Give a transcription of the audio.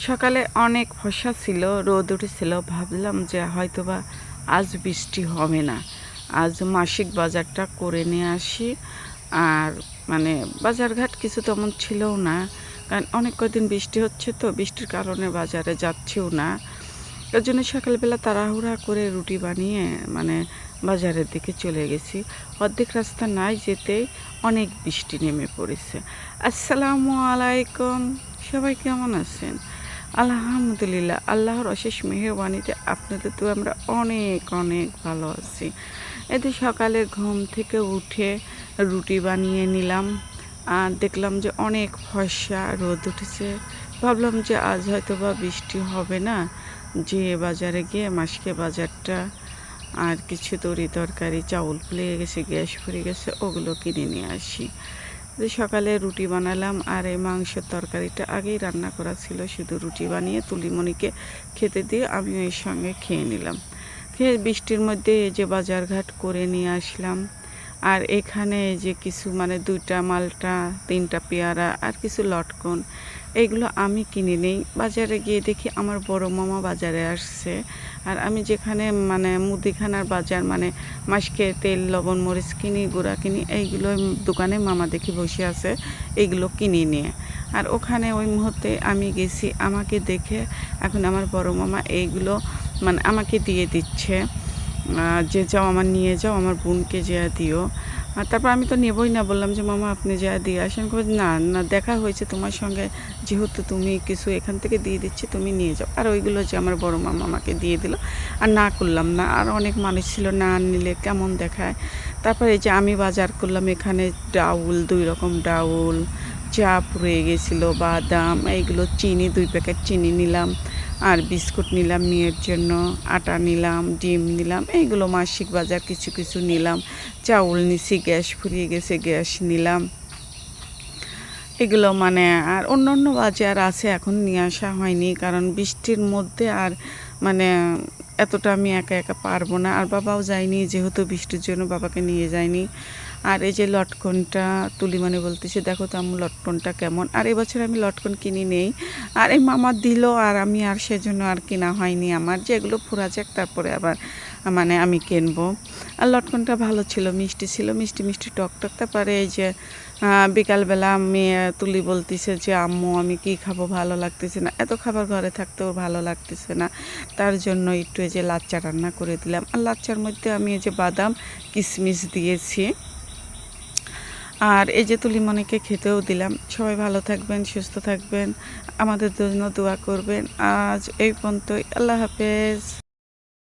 সকালে অনেক ফর্সা ছিল, রোদ উঠেছিল। ভাবলাম যে হয়তোবা আজ বৃষ্টি হবে না। আজ মাসিক বাজারটা করে নিয়ে আসি। আর মানে বাজারঘাট কিছু তেমন ছিলও না। কারণ অনেক কয়দিন বৃষ্টি হচ্ছে তো, বৃষ্টির কারণে বাজারে যাচ্ছিও না। এর জন্য সকালবেলা তাড়াহুড়া করে রুটি বানিয়ে বাজারের দিকে চলে গেছি। অর্ধেক রাস্তা নাই যেতেই অনেক বৃষ্টি নেমে পড়েছে। আসসালামু আলাইকুম, সবাই কেমন আছেন? আলহামদুলিল্লাহ, আল্লাহর অশেষ মেহেরবানিতে আপনাদের তো আমরা অনেক অনেক ভালো আছি। এতে সকালে ঘুম থেকে উঠে রুটি বানিয়ে নিলাম। আর দেখলাম যে অনেক ফর্সা রোদ উঠেছে। ভাবলাম যে আজ হয়তো বা বৃষ্টি হবে না, যে বাজারে গিয়ে মাসকে বাজারটা আর কিছু তরি তরকারি, চাউল ফুরিয়ে গেছে, গ্যাস ফুরিয়ে গেছে, ওগুলো কিনে নিয়ে আসি। যে সকালে রুটি বানালাম আর এই মাংসের তরকারিটা আগেই রান্না করা ছিল, শুধু রুটি বানিয়ে তুলিমণিকে খেতে দিয়ে আমি এর সঙ্গে খেয়ে নিলাম। খেয়ে বৃষ্টির মধ্যে এই যে বাজারঘাট করে নিয়ে আসলাম। আর এখানে এই যে কিছু 2টা মালটা, 3টা পেয়ারা আর কিছু লটকন, এইগুলো আমি কিনে নেই। বাজারে গিয়ে দেখি আমার বড় মামা বাজারে আসছে। আর আমি যেখানে মুদিখানার বাজার মাসকে তেল, লবণ, মরিচ কিনি, গুঁড়া কিনি, এইগুলো দোকানে মামা দেখি বসে আছে, এইগুলো কিনে নিয়ে। আর ওখানে ওই মুহূর্তে আমি গেছি, আমাকে দেখে এখন আমার বড় মামা এইগুলো আমাকে দিয়ে দিচ্ছে, যে যাও আমার নিয়ে যাও, আমার বোনকে যেয়া দিও। আর তারপর আমি তো নেবই না, বললাম যে মামা আপনি যা দিয়ে আসেন। না না, দেখা হয়েছে তোমার সঙ্গে, যেহেতু তুমি কিছু এখান থেকে দিয়ে দিচ্ছি, তুমি নিয়ে যাও। আর ওইগুলো যে আমার বড় মামা আমাকে দিয়ে দিল, আর না করলাম না। আর অনেক মানুষ ছিল, না নিলে কেমন দেখায়। তারপরে এই যে আমি বাজার করলাম, এখানে ডাউল, 2 রকম ডাউল, চা পুড়ে গেছিলো, বাদাম, এইগুলো চিনি, 2 প্যাকেট চিনি নিলাম। আর বিস্কুট নিলাম মেয়ের জন্য, আটা নিলাম, ডিম নিলাম, এইগুলো মাসিক বাজার কিছু কিছু নিলাম। চাউল নিছি, গ্যাস ফুরিয়ে গেছে, গ্যাস নিলাম। এগুলো আর অন্য অন্য বাজার আছে, এখন নিয়ে আসা হয়নি, কারণ বৃষ্টির মধ্যে আর মানে এতটা আমি একা একা পারবো না। আর বাবাও যায়নি, যেহেতু বৃষ্টির জন্য বাবাকে নিয়ে যায়নি। আর এই যে লটকনটা তুলিমণি বলতেছে, দেখো তো আম্মু লটকনটা কেমন। আর এবছর আমি লটকন কিনি নেই, আর এই মামা দিল, আর আমি আর সেজন্য আর কেনা হয়নি আমার, যে এগুলো ফুরা যাক তারপরে আবার আমি কিনবো। আর লটকনটা ভালো ছিল, মিষ্টি ছিল, মিষ্টি মিষ্টি টক টক। তারপরে এই যে বিকালবেলা মেয়ে তুলি বলতেছে যে আম্মু আমি কি খাবো, ভালো লাগতেছে না, এত খাবার ঘরে থাকতেও ভালো লাগতেছে না। তার জন্য একটু এই যে লাচ্চা রান্না করে দিলাম। আর লাচ্চার মধ্যে আমি এই যে বাদাম, কিশমিশ দিয়েছি। আর এই যে তুলিমণিকে খেতেও দিলাম। সবাই ভালো থাকবেন, সুস্থ থাকবেন, আমাদের জন্য দোয়া করবেন। আজ এই পর্যন্তই, আল্লাহ হাফেজ।